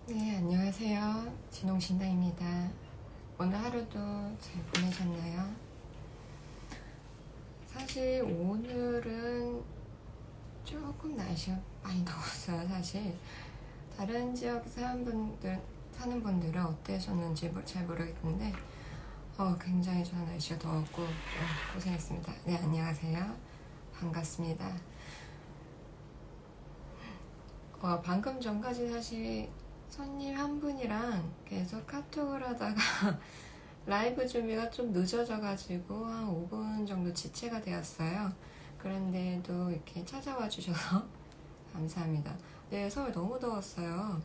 네, 안녕하세요. 진홍신당입니다. 오늘 하루도 잘 보내셨나요? 사실 오늘은 조금 날씨가 많이 더웠어요, 사실. 다른 지역 사는 분들은 어떠셨는지 잘 모르겠는데, 굉장히 저는 날씨가 더웠고, 좀 고생했습니다. 네, 안녕하세요. 반갑습니다. 방금 전까지 사실 손님 한 분이랑 계속 카톡을 하다가 라이브 준비가 좀 늦어져가지고 한 5분 정도 지체가 되었어요. 그런데도 이렇게 찾아와 주셔서 감사합니다. 네, 서울 너무 더웠어요.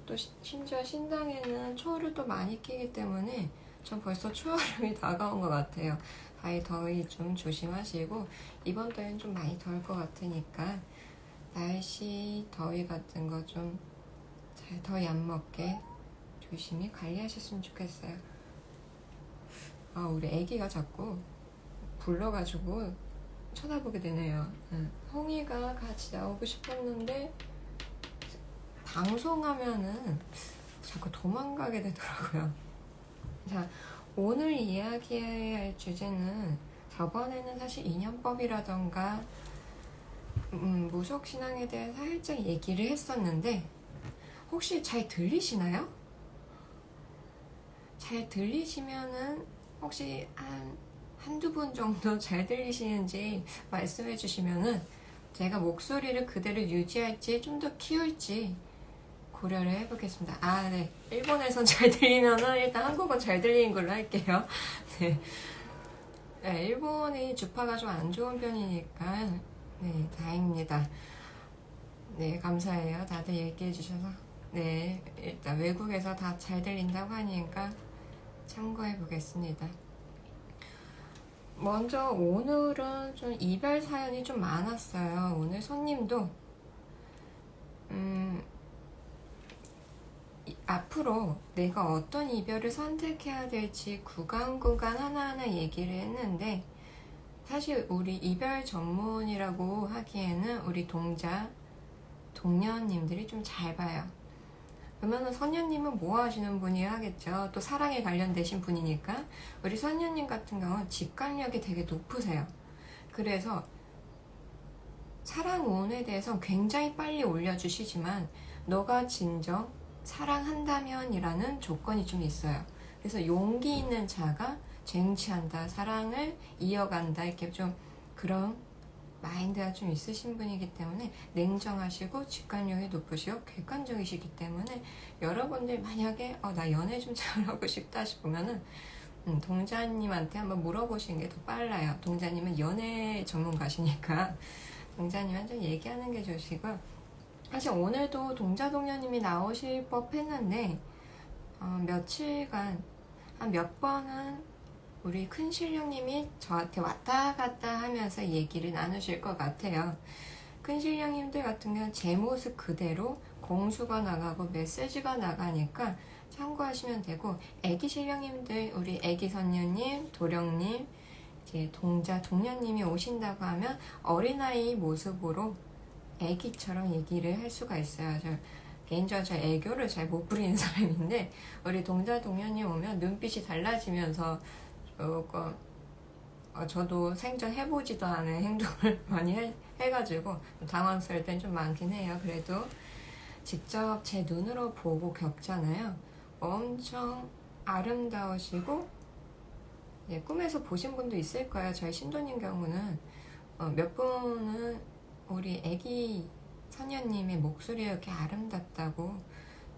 또 심지어 신당에는 초를 또 많이 끼기 때문에 전 벌써 초여름이 다가온 것 같아요. 더위 좀 조심하시고 이번 달엔 좀 많이 더울 것 같으니까 날씨 더위 같은 거 좀 잘 더위 안 먹게 조심히 관리하셨으면 좋겠어요. 우리 애기가 자꾸 불러가지고 쳐다보게 되네요. 홍이가 같이 나오고 싶었는데 방송하면은 자꾸 도망가게 되더라고요. 자, 오늘 이야기해야 할 주제는 저번에는 사실 인연법이라던가 무속신앙에 대해 살짝 얘기를 했었는데 혹시 잘 들리시나요? 잘 들리시면은 혹시 한두 분 정도 잘 들리시는지 말씀해 주시면은 제가 목소리를 그대로 유지할지 좀 더 키울지 고려를 해보겠습니다. 네. 일본에선 잘 들리면은 일단 한국은 잘 들리는 걸로 할게요. 네. 네, 일본이 주파가 좀 안 좋은 편이니까 네, 다행입니다. 네, 감사해요. 다들 얘기해 주셔서. 네, 일단 외국에서 다 잘 들린다고 하니까 참고해 보겠습니다. 먼저 오늘은 좀 이별 사연이 좀 많았어요. 오늘 손님도 앞으로 내가 어떤 이별을 선택해야 될지 구간 하나하나 얘기를 했는데 사실 우리 이별 전문이라고 하기에는 우리 동년님들이 좀 잘 봐요. 그러면은 선녀님은 뭐 하시는 분이 하겠죠. 또 사랑에 관련되신 분이니까. 우리 선녀님 같은 경우는 직관력이 되게 높으세요. 그래서 사랑운에 대해서 굉장히 빨리 올려주시지만 너가 진정 사랑한다면 이라는 조건이 좀 있어요. 그래서 용기 있는 자가 쟁취한다, 사랑을 이어간다, 이렇게 좀 그런 마인드가 좀 있으신 분이기 때문에 냉정하시고 직관력이 높으시고 객관적이시기 때문에 여러분들 만약에 나 연애 좀 잘하고 싶다 싶으면은 동자님한테 한번 물어보시는 게 더 빨라요. 동자님은 연애 전문가시니까 동자님한테 얘기하는 게 좋으시고 사실 오늘도 동자동녀님이 나오실 법 했는데 며칠간 한 몇 번은 우리 큰신령님이 저한테 왔다 갔다 하면서 얘기를 나누실 것 같아요. 큰신령님들 같은 경우는 제 모습 그대로 공수가 나가고 메시지가 나가니까 참고하시면 되고 애기신령님들 우리 애기선녀님, 도령님, 이제 동년님이 오신다고 하면 어린아이 모습으로 애기처럼 얘기를 할 수가 있어요. 개인적으로 저 애교를 잘 못 부리는 사람인데 우리 동년님 오면 눈빛이 달라지면서 조금 저도 생전 해보지도 않은 행동을 많이 해가지고 당황스러울 땐 좀 많긴 해요. 그래도 직접 제 눈으로 보고 겪잖아요. 엄청 아름다우시고 꿈에서 보신 분도 있을 거예요. 저희 신도님 경우는 몇 분은 우리 애기 선녀님의 목소리가 이렇게 아름답다고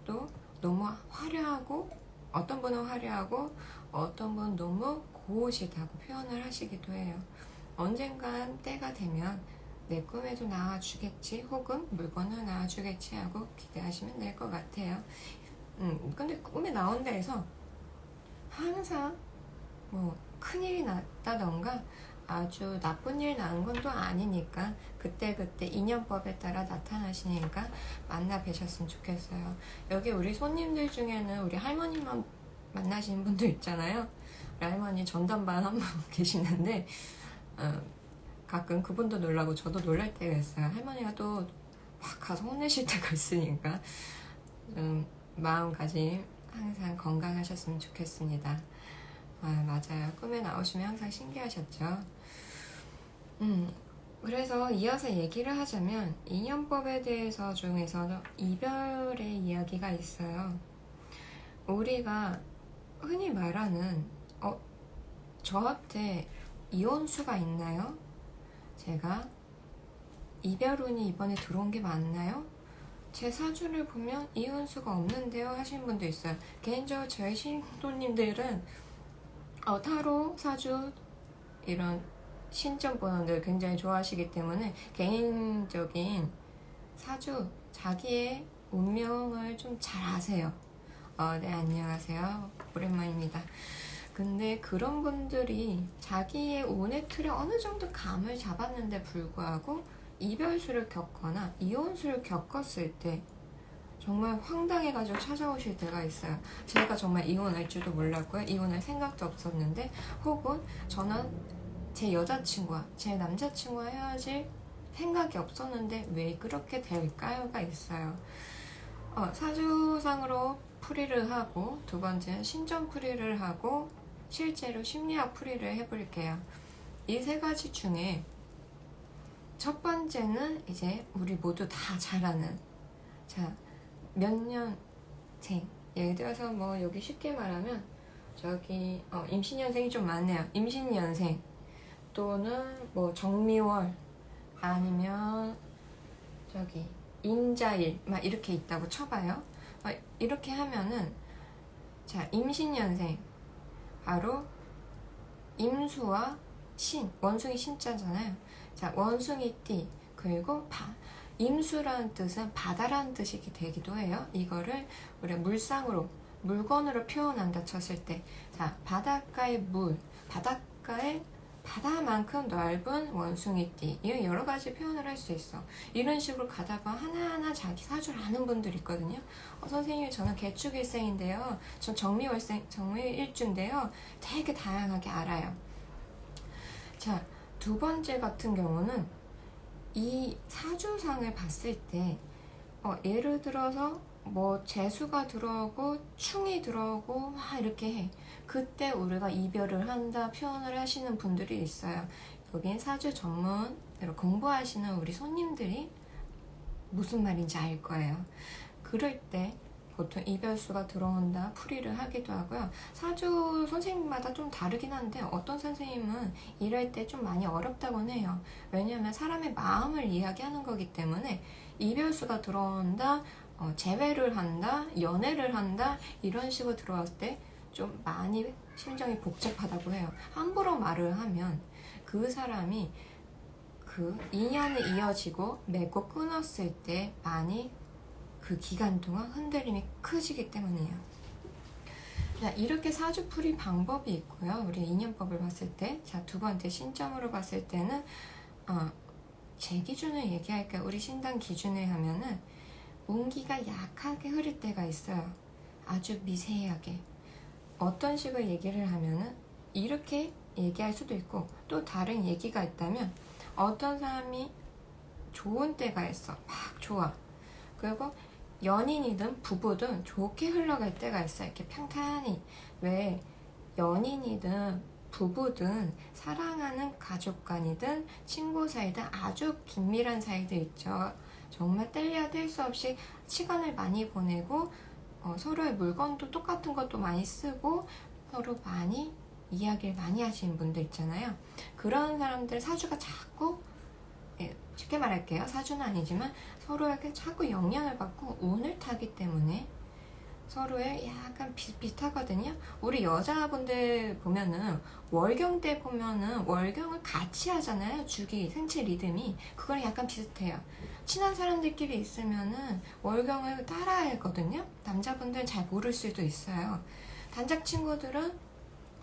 또 너무 화려하고 어떤 분은 화려하고 어떤 분은 너무 고우시다고 표현을 하시기도 해요. 언젠간 때가 되면 내 꿈에도 나와주겠지 혹은 물건을 나와주겠지 하고 기대하시면 될 것 같아요. 근데 꿈에 나온다 해서 항상 뭐 큰일이 났다던가 아주 나쁜 일 나는 건 또 아니니까 그때그때 인연법에 따라 나타나시니까 만나 뵈셨으면 좋겠어요. 여기 우리 손님들 중에는 우리 할머니만 만나시는 분들 있잖아요. 우리 할머니 전담반 한 분 계시는데 가끔 그분도 놀라고 저도 놀랄 때가 있어요. 할머니가 또 막 가서 혼내실 때가 있으니까 마음가짐 항상 건강하셨으면 좋겠습니다. 맞아요. 꿈에 나오시면 항상 신기하셨죠. 그래서 이어서 얘기를 하자면 인연법에 대해서 중에서 이별의 이야기가 있어요. 우리가 흔히 말하는 저한테 이혼수가 있나요? 제가 이별운이 이번에 들어온 게 맞나요? 제 사주를 보면 이혼수가 없는데요 하시는 분도 있어요. 개인적으로 저희 신도님들은 타로, 사주 이런 신점 보는들 굉장히 좋아하시기 때문에 개인적인 사주, 자기의 운명을 좀 잘 아세요. 네, 안녕하세요. 오랜만입니다. 근데 그런 분들이 자기의 운의 틀에 어느 정도 감을 잡았는데 불구하고 이별수를 겪거나 이혼수를 겪었을 때 정말 황당해가지고 찾아오실 때가 있어요. 제가 정말 이혼할 줄도 몰랐고요. 이혼할 생각도 없었는데, 혹은 저는 제 여자친구와 제 남자친구와 헤어질 생각이 없었는데 왜 그렇게 될까요가 있어요. 사주상으로 풀이를 하고, 두 번째는 신점 풀이를 하고, 실제로 심리학 풀이를 해볼게요. 이 세 가지 중에 첫 번째는 이제 우리 모두 다 잘 아는, 자, 몇 년생, 예를 들어서 뭐 여기 쉽게 말하면 저기 임신년생이 좀 많네요. 임신년생 또는 뭐 정미월 아니면 저기 인자일 막 이렇게 있다고 쳐봐요. 이렇게 하면은 자, 임신년생 바로 임수와 신, 원숭이 신자잖아요. 자, 원숭이띠 그리고 임수라는 뜻은 바다라는 뜻이 되기도 해요. 이거를 우리 물상으로, 물건으로 표현한다 쳤을 때, 자, 바닷가의 물, 바닷가의 바다만큼 넓은 원숭이띠, 이런 여러 가지 표현을 할 수 있어. 이런 식으로 가다가 하나하나 자기 사주를 아는 분들이 있거든요. 선생님, 저는 개축일생인데요. 전 정미일주인데요. 되게 다양하게 알아요. 자, 두 번째 같은 경우는 이 사주상을 봤을 때 예를 들어서 뭐 재수가 들어오고 충이 들어오고 막 이렇게 해. 그때 우리가 이별을 한다 표현을 하시는 분들이 있어요. 여긴 사주 전문으로 공부하시는 우리 손님들이 무슨 말인지 알 거예요. 그럴 때 보통 이별수가 들어온다 풀이를 하기도 하고요. 사주 선생님마다 좀 다르긴 한데 어떤 선생님은 이럴 때 좀 많이 어렵다고는 해요. 왜냐하면 사람의 마음을 이야기하는 거기 때문에 이별수가 들어온다, 재회를 한다, 연애를 한다 이런 식으로 들어왔을 때 좀 많이 심정이 복잡하다고 해요. 함부로 말을 하면 그 사람이 그 인연이 이어지고 맺고 끊었을 때 많이 그 기간 동안 흔들림이 커지기 때문이에요. 자, 이렇게 사주풀이 방법이 있고요. 우리 인연법을 봤을 때, 자, 두 번째 신점으로 봤을 때는 제 기준을 얘기할까요? 우리 신당 기준에 하면은 운기가 약하게 흐를 때가 있어요. 아주 미세하게. 어떤 식으로 얘기를 하면은 이렇게 얘기할 수도 있고, 또 다른 얘기가 있다면 어떤 사람이 좋은 때가 있어. 막 좋아. 그리고 연인이든 부부든 좋게 흘러갈 때가 있어. 이렇게 평탄히. 왜 연인이든 부부든 사랑하는 가족간이든 친구 사이든 아주 긴밀한 사이도 있죠. 정말 뗄래야 뗄 수 없이 시간을 많이 보내고 서로의 물건도 똑같은 것도 많이 쓰고 서로 많이 이야기를 많이 하시는 분들 있잖아요. 그런 사람들 사주가 자꾸 쉽게 말할게요. 사주는 아니지만 서로에게 자꾸 영향을 받고 운을 타기 때문에 서로의 약간 비슷하거든요. 우리 여자분들 보면은 월경 때 보면은 월경을 같이 하잖아요. 주기, 생체 리듬이. 그거랑 약간 비슷해요. 친한 사람들끼리 있으면은 월경을 따라야 하거든요. 남자분들은 잘 모를 수도 있어요. 단짝 친구들은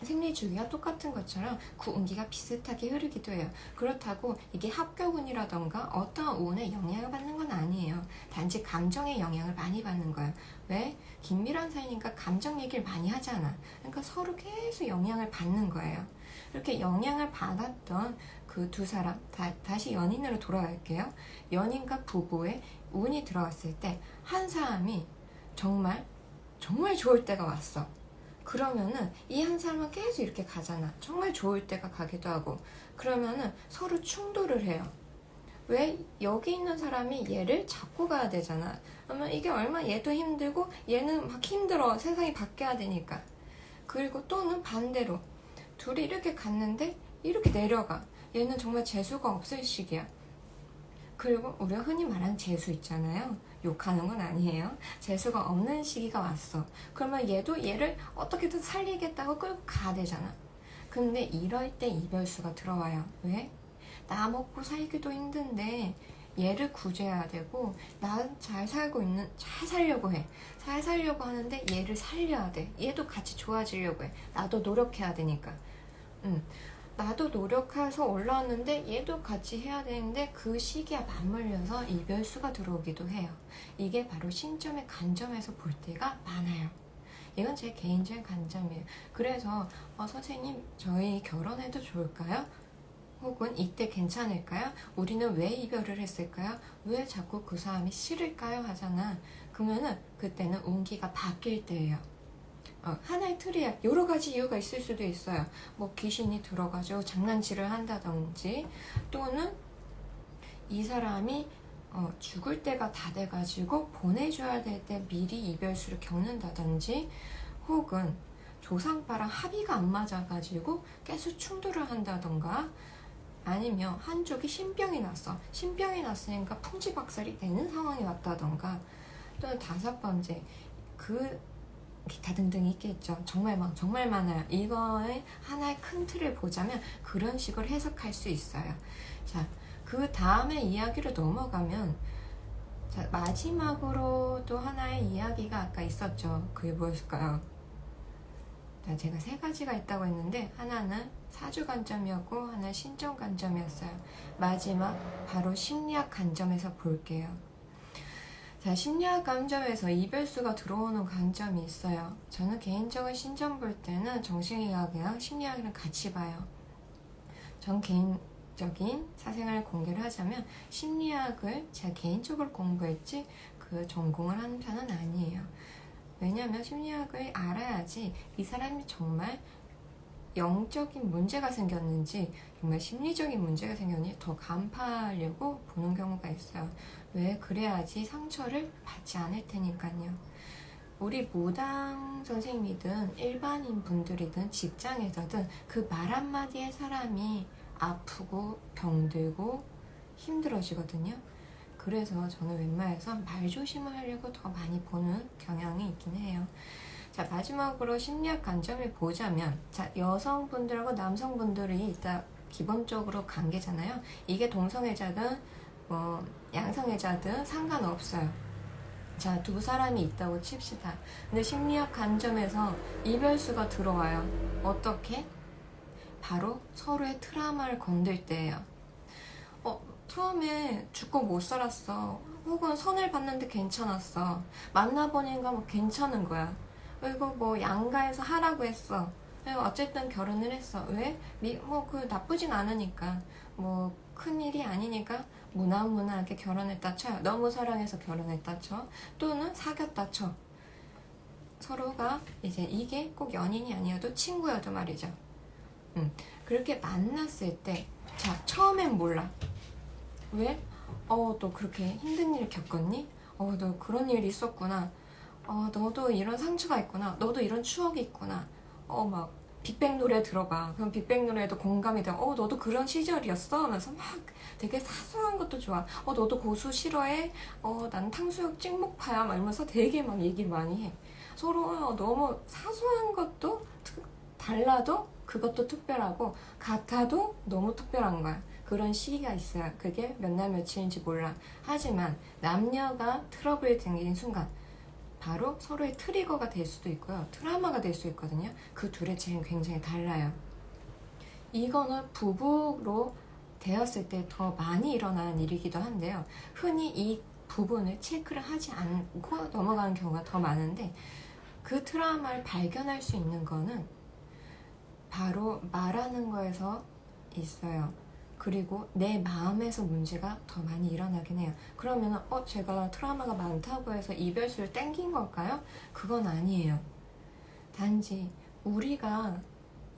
생리 주기가 똑같은 것처럼 그 운기가 비슷하게 흐르기도 해요. 그렇다고 이게 합격운이라던가 어떤 운에 영향을 받는 건 아니에요. 단지 감정의 영향을 많이 받는 거예요. 왜? 긴밀한 사이니까 감정 얘기를 많이 하잖아. 그러니까 서로 계속 영향을 받는 거예요. 이렇게 영향을 받았던 그 두 사람, 다시 연인으로 돌아갈게요. 연인과 부부의 운이 들어갔을 때 한 사람이 정말 정말 좋을 때가 왔어. 그러면은 이 한 사람은 계속 이렇게 가잖아. 정말 좋을 때가 가기도 하고. 그러면은 서로 충돌을 해요. 왜? 여기 있는 사람이 얘를 잡고 가야 되잖아. 그러면 이게 얼마나 얘도 힘들고 얘는 막 힘들어. 세상이 바뀌어야 되니까. 그리고 또는 반대로 둘이 이렇게 갔는데 이렇게 내려가. 얘는 정말 재수가 없을 시기야. 그리고 우리가 흔히 말하는 재수 있잖아요. 욕하는 건 아니에요. 재수가 없는 시기가 왔어. 그러면 얘도 얘를 어떻게든 살리겠다고 끌고 가야 되잖아. 근데 이럴 때 이별수가 들어와요. 왜? 나 먹고 살기도 힘든데 얘를 구제해야 되고, 난 잘 살려고 해. 잘 살려고 하는데 얘를 살려야 돼. 얘도 같이 좋아지려고 해. 나도 노력해야 되니까. 나도 노력해서 올라왔는데 얘도 같이 해야 되는데 그 시기에 맞물려서 이별수가 들어오기도 해요. 이게 바로 신점의 관점에서 볼 때가 많아요. 이건 제 개인적인 관점이에요. 그래서 선생님 저희 결혼해도 좋을까요? 혹은 이때 괜찮을까요? 우리는 왜 이별을 했을까요? 왜 자꾸 그 사람이 싫을까요? 하잖아. 그러면은 그때는 운기가 바뀔 때예요. 하나의 틀이야. 여러 가지 이유가 있을 수도 있어요. 뭐 귀신이 들어가지고 장난질을 한다든지, 또는 이 사람이 죽을 때가 다 돼가지고 보내줘야 될 때 미리 이별수를 겪는다든지, 혹은 조상파랑 합의가 안 맞아가지고 계속 충돌을 한다던가, 아니면 한쪽이 신병이 났어. 신병이 났으니까 풍지박살이 되는 상황이 왔다던가, 또는 다섯 번째, 기타 등등 있겠죠. 정말 많아요. 이거의 하나의 큰 틀을 보자면 그런 식으로 해석할 수 있어요. 자, 그 다음에 이야기로 넘어가면, 자, 마지막으로 또 하나의 이야기가 아까 있었죠. 그게 뭐였을까요? 자, 제가 세 가지가 있다고 했는데 하나는 사주 관점이었고 하나는 신점 관점이었어요. 마지막 바로 심리학 관점에서 볼게요. 자, 심리학 관점에서 이별수가 들어오는 관점이 있어요. 저는 개인적으로 신점 볼 때는 정신의학이랑 심리학이랑 같이 봐요. 전 개인적인 사생활 공개를 하자면 심리학을 제가 개인적으로 공부했지 그 전공을 하는 편은 아니에요. 왜냐하면 심리학을 알아야지 이 사람이 정말 영적인 문제가 생겼는지, 정말 심리적인 문제가 생겼는지 더 간파하려고 보는 경우가 있어요. 왜? 그래야지 상처를 받지 않을 테니까요. 우리 무당 선생님이든 일반인 분들이든 직장에서든 그 말 한마디에 사람이 아프고 병들고 힘들어지거든요. 그래서 저는 웬만해서 말 조심을 하려고 더 많이 보는 경향이 있긴 해요. 자, 마지막으로 심리학 관점을 보자면, 자, 여성분들하고 남성분들이 일단 기본적으로 관계잖아요. 이게 동성애자든 양성애자든 상관없어요. 자, 두 사람이 있다고 칩시다. 근데 심리학 관점에서 이별수가 들어와요. 어떻게? 바로 서로의 트라우마를 건들 때예요. 처음에 죽고 못 살았어. 혹은 선을 봤는데 괜찮았어. 만나보니까 뭐 괜찮은 거야. 그리고 뭐 양가에서 하라고 했어. 어쨌든 결혼을 했어. 왜? 나쁘진 않으니까. 뭐 큰일이 아니니까 무난무난하게 결혼했다 쳐요. 너무 사랑해서 결혼했다 쳐. 또는 사귀었다 쳐. 서로가 이제 이게 꼭 연인이 아니어도 친구여도 말이죠. 그렇게 만났을 때, 자, 처음엔 몰라. 왜? 너 그렇게 힘든 일을 겪었니? 너 그런 일이 있었구나. 너도 이런 상처가 있구나. 너도 이런 추억이 있구나. 막 빅뱅 노래 들어봐. 그럼 빅뱅 노래에도 공감이 돼. 너도 그런 시절이었어? 하면서 막 되게 사소한 것도 좋아. 너도 고수 싫어해? 난 탕수육 찍먹파야. 막 이러면서 되게 막 얘기를 많이 해. 서로 너무 사소한 것도 달라도 그것도 특별하고, 같아도 너무 특별한 거야. 그런 시기가 있어요. 그게 몇 날 며칠인지 몰라. 하지만 남녀가 트러블이 생긴 순간 바로 서로의 트리거가 될 수도 있고요. 트라우마가 될 수 있거든요. 그 둘의 차이는 굉장히 달라요. 이거는 부부로 되었을 때 더 많이 일어나는 일이기도 한데요. 흔히 이 부분을 체크를 하지 않고 넘어가는 경우가 더 많은데, 그 트라우마를 발견할 수 있는 거는 바로 말하는 거에서 있어요. 그리고 내 마음에서 문제가 더 많이 일어나긴 해요. 그러면 제가 트라우마가 많다고 해서 이별수를 땡긴 걸까요? 그건 아니에요. 단지 우리가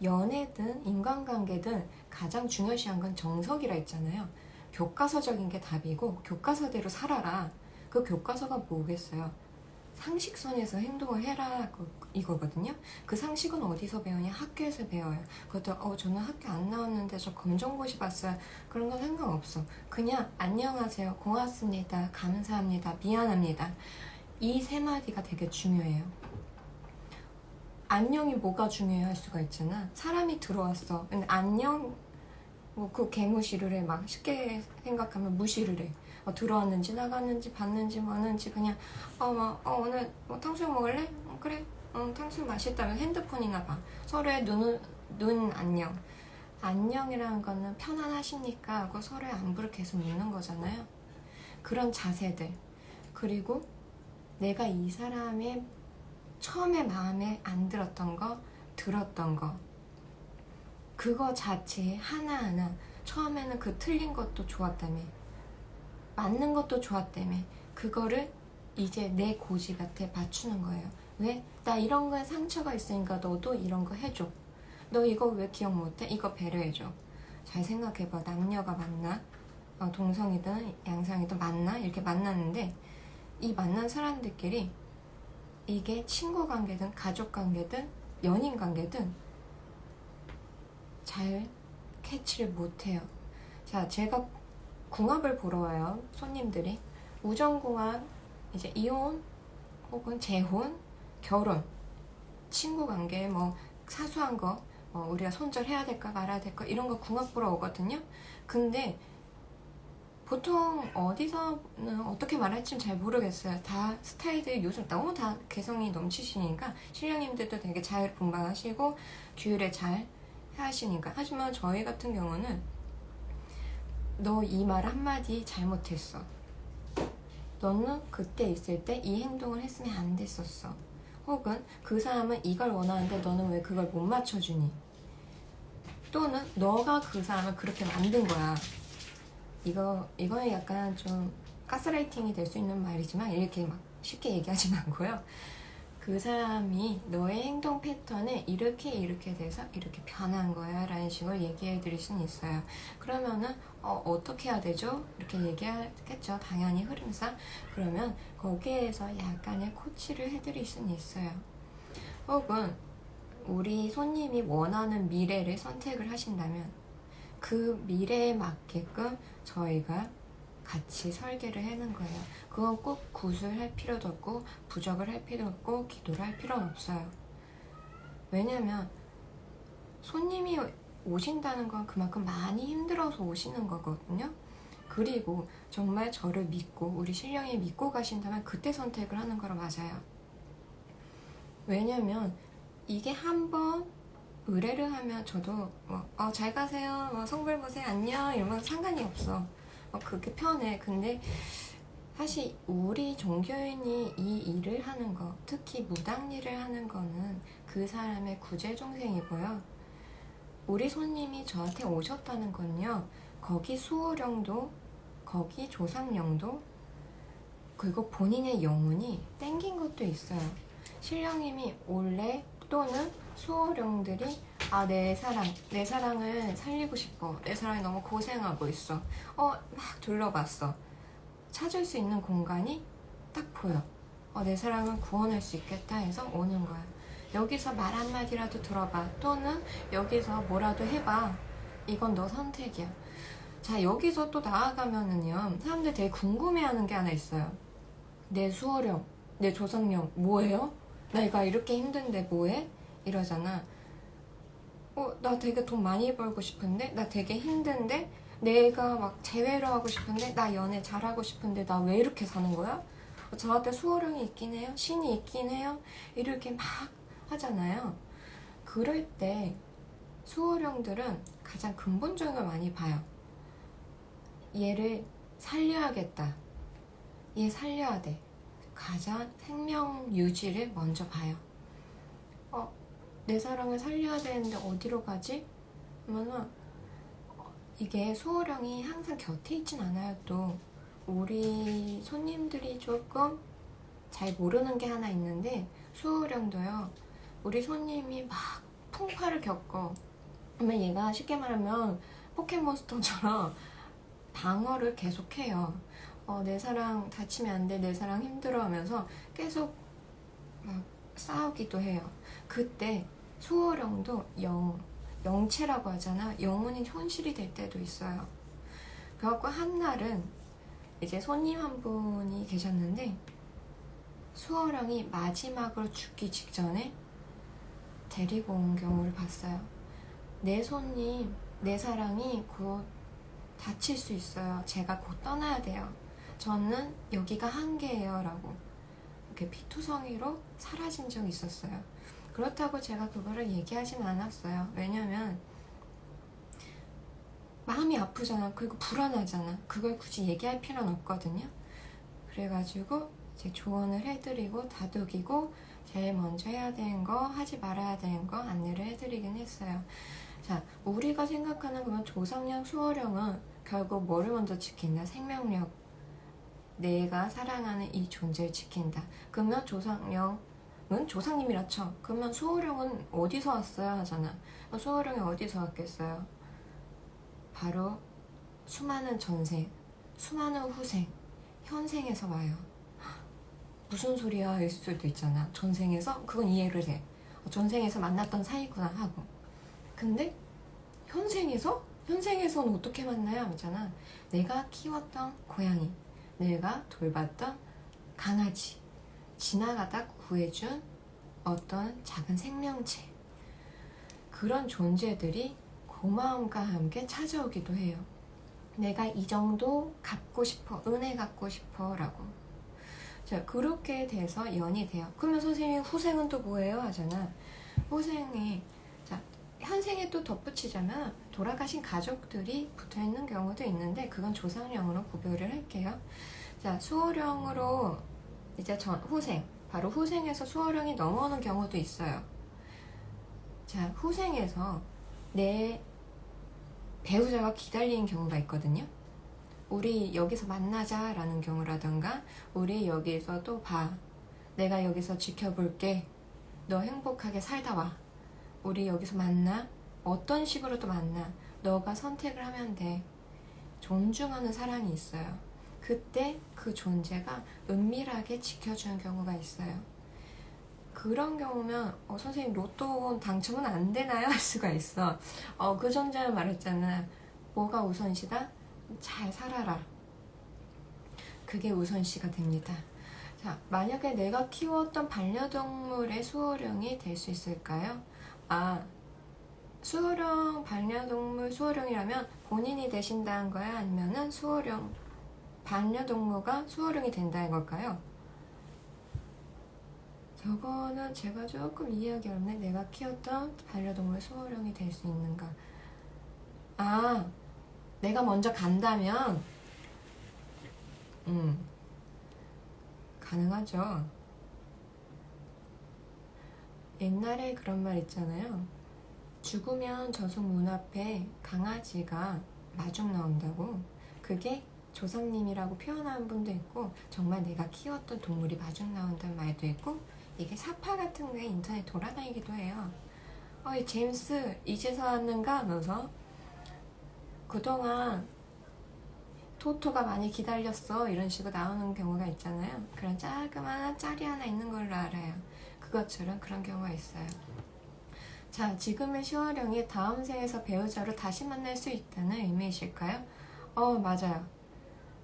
연애든 인간관계든 가장 중요시한 건 정석이라 했잖아요. 교과서적인 게 답이고 교과서대로 살아라. 그 교과서가 뭐겠어요? 상식선에서 행동을 해라 이거거든요. 그 상식은 어디서 배우냐? 학교에서 배워요. 그것도 저는 학교 안 나왔는데 저 검정고시 봤어요. 그런 건 상관없어. 그냥 안녕하세요, 고맙습니다, 감사합니다, 미안합니다, 이 세 마디가 되게 중요해요. 안녕이 뭐가 중요해 할 수가 있잖아. 사람이 들어왔어. 근데 안녕 그 개무시를 해. 막 쉽게 생각하면 무시를 해. 들어왔는지 나갔는지 봤는지 뭐는지 그냥 오늘 탕수육 먹을래? 그래. 탕수육 맛있다면 핸드폰이나 봐. 서로의 눈 안녕. 안녕이라는 거는 편안하십니까? 하고 서로의 안부를 계속 묻는 거잖아요. 그런 자세들. 그리고 내가 이 사람의 처음에 마음에 안 들었던 거, 들었던 거, 그거 자체 하나하나 처음에는 그 틀린 것도 좋았다며, 맞는 것도 좋았다며, 그거를 이제 내 고집한테 맞추는 거예요. 왜? 나 이런 거에 상처가 있으니까 너도 이런 거 해줘. 너 이거 왜 기억 못해? 이거 배려해줘. 잘 생각해봐. 남녀가 만나, 동성이든 양성이든 만나, 이렇게 만났는데 이 만난 사람들끼리 이게 친구 관계든 가족 관계든 연인 관계든 잘 캐치를 못해요. 자, 제가 궁합을 보러 와요. 손님들이 우정궁합, 이제 이혼 혹은 재혼, 결혼, 친구 관계, 사소한 거, 우리가 손절해야 될까 말아야 될까 이런 거 궁합 보러 오거든요. 근데 보통 어디서는 어떻게 말할지 잘 모르겠어요. 다 스타일들이 요즘 너무 다 개성이 넘치시니까 신령님들도 되게 잘 분발하시고 규율에 잘 하시니까. 하지만 저희 같은 경우는 너 이 말 한마디 잘못했어. 너는 그때 있을 때 이 행동을 했으면 안 됐었어. 혹은 그 사람은 이걸 원하는데 너는 왜 그걸 못 맞춰주니? 또는 너가 그 사람을 그렇게 만든 거야. 이거는 약간 좀 가스라이팅이 될 수 있는 말이지만 이렇게 막 쉽게 얘기하지 말고요. 그 사람이 너의 행동 패턴에 이렇게 돼서 이렇게 변한 거야 라는 식으로 얘기해 드릴 수는 있어요. 그러면은 어떻게 해야 되죠? 이렇게 얘기하겠죠. 당연히 흐름상. 그러면 거기에서 약간의 코치를 해드릴 수는 있어요. 혹은 우리 손님이 원하는 미래를 선택을 하신다면 그 미래에 맞게끔 저희가 같이 설계를 해는 거예요. 그건 꼭 구술할 필요도 없고 부적을 할 필요도 없고 기도를 할 필요는 없어요. 왜냐면 손님이 오신다는 건 그만큼 많이 힘들어서 오시는 거거든요. 그리고 정말 저를 믿고 우리 신령이 믿고 가신다면 그때 선택을 하는 거로 맞아요. 왜냐면 이게 한번 의뢰를 하면 저도 잘 가세요, 성불 보세요, 안녕 이러면 상관이 없어. 그게 편해. 근데 사실 우리 종교인이 이 일을 하는 거, 특히 무당 일을 하는 거는 그 사람의 구제종생이고요. 우리 손님이 저한테 오셨다는 건요, 거기 수호령도, 거기 조상령도, 그리고 본인의 영혼이 땡긴 것도 있어요. 신령님이 원래 또는 수호령들이 내 사랑을 살리고 싶어. 내 사랑이 너무 고생하고 있어. 막 둘러봤어. 찾을 수 있는 공간이 딱 보여. 내 사랑을 구원할 수 있겠다 해서 오는 거야. 여기서 말 한마디라도 들어봐. 또는 여기서 뭐라도 해봐. 이건 너 선택이야. 자, 여기서 또 나아가면은요, 사람들 되게 궁금해하는 게 하나 있어요. 내 수호령, 내 조상령 뭐예요? 내가 이렇게 힘든데 뭐해? 이러잖아. 나 되게 돈 많이 벌고 싶은데, 나 되게 힘든데, 내가 막 재회로 하고 싶은데, 나 연애 잘하고 싶은데, 나 왜 이렇게 사는 거야? 저한테 수호령이 있긴 해요? 신이 있긴 해요? 이렇게 막 하잖아요. 그럴 때 수호령들은 가장 근본적인 걸 많이 봐요. 얘를 살려야겠다. 얘 살려야 돼. 가장 생명 유지를 먼저 봐요. 내 사랑을 살려야 되는데 어디로 가지? 그러면은 이게 수호령이 항상 곁에 있진 않아요. 또 우리 손님들이 조금 잘 모르는 게 하나 있는데, 수호령도요, 우리 손님이 막 풍파를 겪어. 그러면 얘가 쉽게 말하면 포켓몬스터처럼 방어를 계속해요. 내 사랑 다치면 안 돼, 내 사랑 힘들어 하면서 계속 막 싸우기도 해요. 그때 수호령도 영체라고 하잖아. 영혼이 현실이 될 때도 있어요. 그래갖고 한날은 이제 손님 한 분이 계셨는데, 수호령이 마지막으로 죽기 직전에 데리고 온 경우를 봤어요. 내 손님, 내 사랑이 곧 다칠 수 있어요. 제가 곧 떠나야 돼요. 저는 여기가 한계예요. 라고 이렇게 피투성이로 사라진 적이 있었어요. 그렇다고 제가 그거를 얘기하진 않았어요. 왜냐면 마음이 아프잖아. 그리고 불안하잖아. 그걸 굳이 얘기할 필요는 없거든요. 그래가지고 이제 조언을 해드리고 다독이고 제일 먼저 해야 되는 거, 하지 말아야 되는 거 안내를 해드리긴 했어요. 자, 우리가 생각하는 그런 조상령, 수호령은 결국 뭐를 먼저 지킨다? 생명력. 내가 사랑하는 이 존재를 지킨다. 그러면 조상령은 조상님이라 쳐. 그러면 수호령은 어디서 왔어요? 하잖아. 수호령이 어디서 왔겠어요? 바로 수많은 전생, 수많은 후생, 현생에서 와요. 무슨 소리야? 있을 수도 있잖아. 전생에서? 그건 이해를 해. 전생에서 만났던 사이구나 하고. 근데 현생에서? 현생에서는 어떻게 만나요? 하잖아. 내가 키웠던 고양이, 내가 돌봤던 강아지, 지나가다 구해준 어떤 작은 생명체, 그런 존재들이 고마움과 함께 찾아오기도 해요. 내가 이 정도 갚고 싶어, 은혜 갚고 싶어 라고. 자, 그렇게 돼서 연이 돼요. 그러면 선생님 후생은 또 뭐예요? 하잖아. 후생이, 자, 현생에 또 덧붙이자면 돌아가신 가족들이 붙어있는 경우도 있는데, 그건 조상령으로 구별을 할게요. 자, 수호령으로 이제 후생, 바로 후생에서 수호령이 넘어오는 경우도 있어요. 자, 후생에서 내 배우자가 기다리는 경우가 있거든요. 우리 여기서 만나자 라는 경우라던가, 우리 여기서 또 봐, 내가 여기서 지켜볼게, 너 행복하게 살다 와, 우리 여기서 만나, 어떤 식으로도 만나, 너가 선택을 하면 돼, 존중하는 사랑이 있어요. 그때 그 존재가 은밀하게 지켜주는 경우가 있어요. 그런 경우면 선생님 로또 당첨은 안 되나요? 할 수가 있어. 그 존재는 말했잖아. 뭐가 우선시다? 잘 살아라. 그게 우선시가 됩니다. 자, 만약에 내가 키웠던 반려동물의 수호령이 될 수 있을까요? 수호령, 반려동물 수호령이라면 본인이 되신다는 거야? 아니면은 수호령, 반려동물가 수호령이 된다는 걸까요? 저거는 제가 조금 이해하기 어렵네. 내가 키웠던 반려동물 수호령이 될 수 있는가? 내가 먼저 간다면 가능하죠. 옛날에 그런 말 있잖아요. 죽으면 저승 문 앞에 강아지가 마중 나온다고. 그게 조상님이라고 표현하는 분도 있고, 정말 내가 키웠던 동물이 마중 나온다는 말도 있고, 이게 사파 같은 게 인터넷 돌아다니기도 해요. 제임스 이제서 왔는가 하면서 그동안 토토가 많이 기다렸어 이런 식으로 나오는 경우가 있잖아요. 그런 자그마한 짤이 하나 있는 걸로 알아요. 그것처럼 그런 경우가 있어요. 자, 지금의 수호령이 다음 생에서 배우자로 다시 만날 수 있다는 의미이실까요? 맞아요.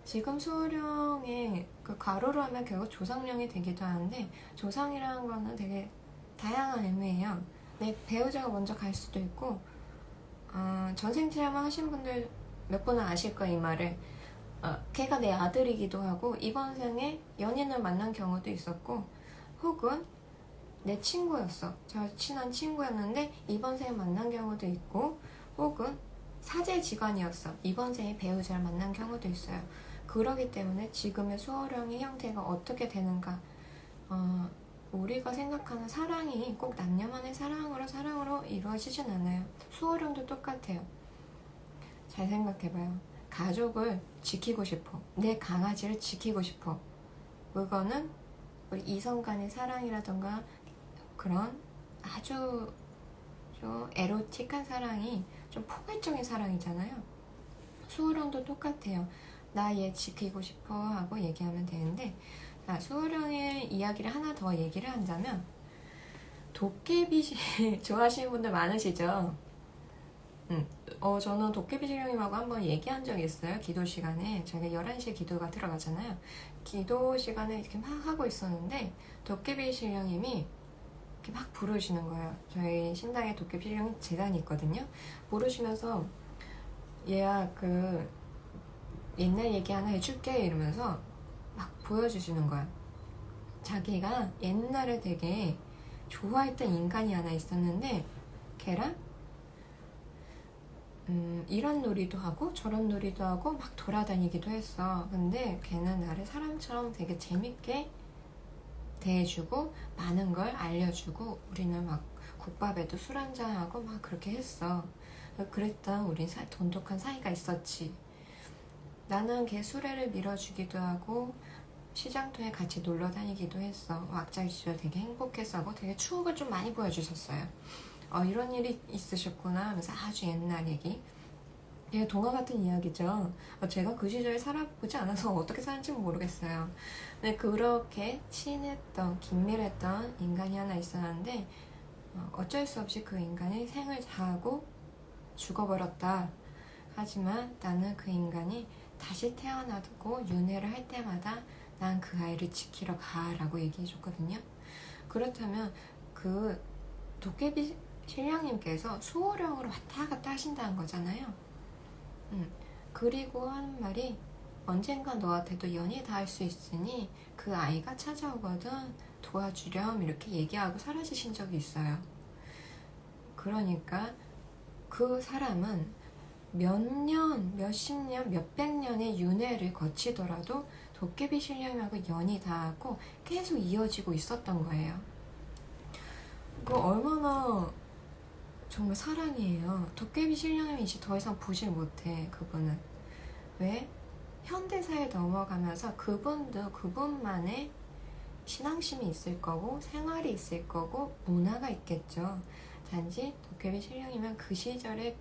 지금 수호령의 그 가로로 하면 결국 조상령이 되기도 하는데, 조상이라는 거는 되게 다양한 의미예요. 내 배우자가 먼저 갈 수도 있고, 전생 체험을 하신 분들 몇 분은 아실 거예요, 이 말을. 걔가 내 아들이기도 하고, 이번 생에 연인을 만난 경우도 있었고, 혹은 내 친구였어. 저 친한 친구였는데 이번 생에 만난 경우도 있고, 혹은 사제지간이었어. 이번 생에 배우자를 만난 경우도 있어요. 그러기 때문에 지금의 수호령의 형태가 어떻게 되는가, 우리가 생각하는 사랑이 꼭 남녀만의 사랑으로 이루어지진 않아요. 수호령도 똑같아요. 잘 생각해봐요. 가족을 지키고 싶어. 내 강아지를 지키고 싶어. 그거는 우리 이성 간의 사랑이라던가 그런 아주 좀 에로틱한 사랑이 좀 포괄적인 사랑이잖아요. 수호령도 똑같아요. 나 얘 지키고 싶어 하고 얘기하면 되는데, 수호령의 이야기를 하나 더 얘기를 한다면, 도깨비 좋아하시는 분들 많으시죠? 저는 도깨비 신령님하고 한번 얘기한 적이 있어요. 기도 시간에. 저희가 11시에 기도가 들어가잖아요. 기도 시간에 이렇게 막 하고 있었는데, 도깨비 신령님이 이렇게 막 부르시는 거예요. 저희 신당에 도깨비 신령 재단이 있거든요. 부르시면서, 얘야, 옛날 얘기 하나 해줄게. 이러면서 막 보여주시는 거야. 자기가 옛날에 되게 좋아했던 인간이 하나 있었는데, 걔랑 이런 놀이도 하고 저런 놀이도 하고 막 돌아다니기도 했어. 근데 걔는 나를 사람처럼 되게 재밌게 대해주고 많은 걸 알려주고 우리는 막 국밥에도 술 한잔하고 막 그렇게 했어. 그랬던 우린 돈독한 사이가 있었지. 나는 걔 수레를 밀어주기도 하고 시장터에 같이 놀러 다니기도 했어. 왁자기 시절 되게 행복했어 하고 되게 추억을 좀 많이 보여주셨어요. 이런 일이 있으셨구나 하면서 아주 옛날 얘기. 되게 동화 같은 이야기죠. 제가 그 시절에 살아보지 않아서 어떻게 사는지 모르겠어요. 근데 그렇게 친했던, 긴밀했던 인간이 하나 있었는데 어쩔 수 없이 그 인간이 생을 다하고 죽어버렸다. 하지만 나는 그 인간이 다시 태어나고 윤회를 할 때마다 난 그 아이를 지키러 가라고 얘기해줬거든요. 그렇다면 그 도깨비 신령님께서 수호령으로 왔다 갔다 하신다는 거잖아요. 그리고 하는 말이 언젠가 너한테도 연이 닿을 수 있으니 그 아이가 찾아오거든 도와주렴 이렇게 얘기하고 사라지신 적이 있어요. 그러니까 그 사람은 몇 년, 몇십 년, 몇백 년의 윤회를 거치더라도 도깨비 신령하고 연이 닿고 계속 이어지고 있었던 거예요. 그 얼마나 정말 사랑이에요. 도깨비 신령님이 이제 더 이상 보질 못해. 그분은 왜? 현대사에 넘어가면서 그분도 그분만의 신앙심이 있을 거고 생활이 있을 거고 문화가 있겠죠. 단지 도깨비 신령이면 그 시절의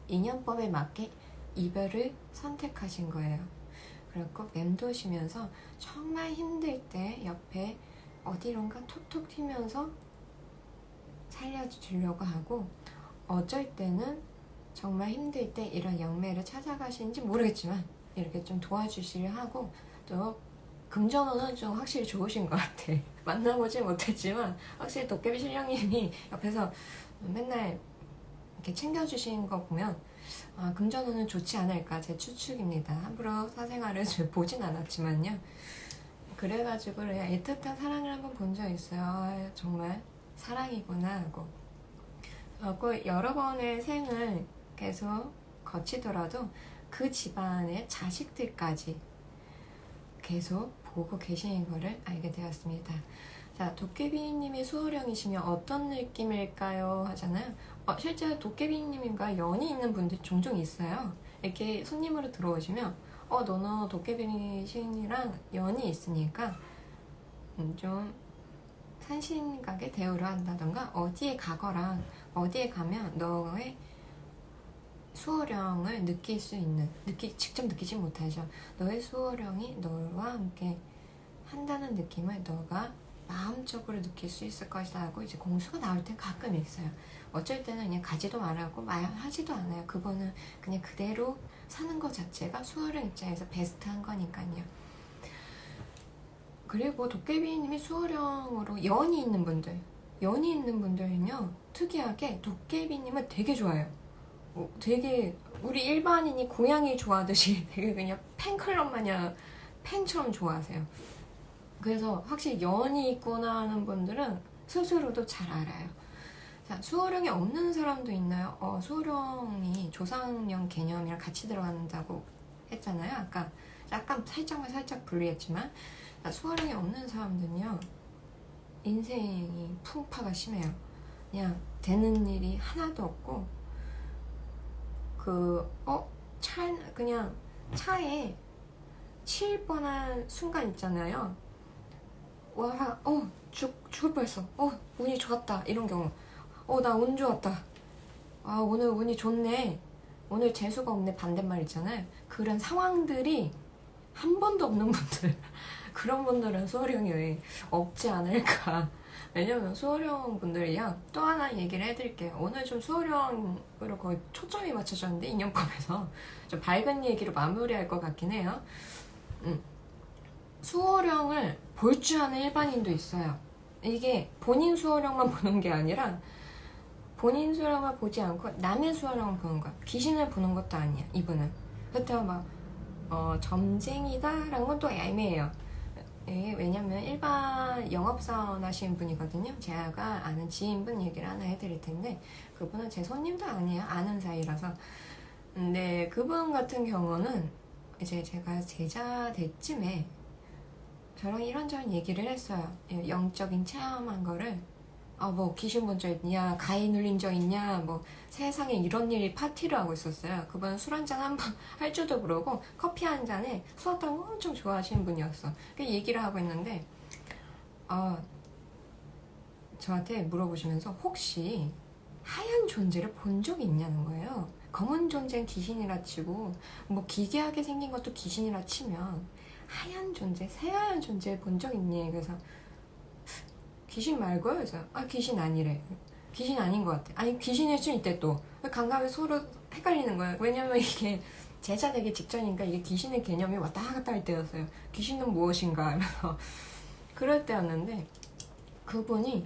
인연법에 맞게 이별을 선택하신 거예요. 그래서 맴도시면서 정말 힘들 때 옆에 어디론가 톡톡 튀면서 살려주려고 하고, 어쩔 때는 정말 힘들 때 이런 영매를 찾아가시는지 모르겠지만 이렇게 좀 도와주시려 하고, 또 금전운은 좀 확실히 좋으신 것 같아. 만나보지 못했지만 확실히 도깨비 신령님이 옆에서 맨날 이렇게 챙겨주신 거 보면 금전운은 좋지 않을까 제 추측입니다. 함부로 사생활을 보진 않았지만요. 그래가지고 애틋한 사랑을 한번 본 적 있어요. 정말 사랑이구나 하고. 여러 번의 생을 계속 거치더라도 그 집안의 자식들까지 계속 보고 계시는 것을 알게 되었습니다. 자, 도깨비님이 수호령이시면 어떤 느낌일까요? 하잖아요. 실제 도깨비님과 연이 있는 분들 종종 있어요. 이렇게 손님으로 들어오시면 너는 도깨비 신이랑 연이 있으니까 좀 산신하게 대우를 한다던가 어디에 가거라, 어디에 가면 너의 수호령을 느낄 수 있는, 직접 느끼지 못하죠. 너의 수호령이 너와 함께 한다는 느낌을 너가 마음적으로 느낄 수 있을 것이다 하고 이제 공수가 나올 땐 가끔 있어요. 어쩔 때는 그냥 가지도 말하고 말하지도 않아요. 그거는 그냥 그대로 사는 것 자체가 수호령 입장에서 베스트한 거니까요. 그리고 도깨비님이 수호령으로 연이 있는 분들은요, 특이하게 도깨비님을 되게 좋아해요. 되게 우리 일반인이 고양이 좋아하듯이 되게 그냥 팬클럽 마냥 팬처럼 좋아하세요. 그래서 확실히 연이 있구나 하는 분들은 스스로도 잘 알아요. 자, 수호령이 없는 사람도 있나요? 수호령이 조상령 개념이랑 같이 들어간다고 했잖아요. 아까 약간 살짝 분리했지만, 수호령이 없는 사람들은요, 인생이 풍파가 심해요. 그냥 되는 일이 하나도 없고 그냥 차에 치일 뻔한 순간 있잖아요. 와, 죽을 뻔했어. 운이 좋았다. 이런 경우. 나 운 좋았다. 오늘 운이 좋네. 오늘 재수가 없네. 반대말 있잖아요. 그런 상황들이 한 번도 없는 분들. 그런 분들은 수호령이 없지 않을까. 왜냐면 수호령 분들이요. 또 하나 얘기를 해드릴게요. 오늘 좀 수호령으로 거의 초점이 맞춰졌는데, 인연법에서. 좀 밝은 얘기로 마무리할 것 같긴 해요. 수호령을 볼 줄 아는 일반인도 있어요. 이게 본인 수호령만 보는 게 아니라 본인 수호령만 보지 않고 남의 수호령을 보는 거야. 귀신을 보는 것도 아니야, 이분은. 그렇다고 막 점쟁이다라는 건 또 애매해요. 왜냐면 일반 영업사원 하시는 분이거든요. 제가 아는 지인분 얘기를 하나 해드릴 텐데, 그분은 제 손님도 아니에요. 아는 사이라서. 근데 그분 같은 경우는 이제 제가 제자 때쯤에 저랑 이런저런 얘기를 했어요. 영적인 체험한 거를. 뭐 귀신 본 적 있냐, 가위 눌린 적 있냐, 뭐 세상에 이런 일이 파티를 하고 있었어요. 그분은 술 한잔 한 번 할 줄도 모르고 커피 한 잔에 수다떠는 거 엄청 좋아하시는 분이었어. 그 얘기를 하고 있는데 저한테 물어보시면서 혹시 하얀 존재를 본 적이 있냐는 거예요. 검은 존재는 귀신이라 치고 뭐 기괴하게 생긴 것도 귀신이라 치면 하얀 존재, 새하얀 존재 본 적 있니? 그래서 귀신 말고요? 그래서 귀신 아니래. 귀신 아닌 것 같아. 아니 귀신일 수 있대. 또 감각이 서로 헷갈리는 거예요. 왜냐면 이게 제자 되기 직전이니까 이게 귀신의 개념이 왔다 갔다 할 때였어요. 귀신은 무엇인가 하면서 그럴 때였는데, 그분이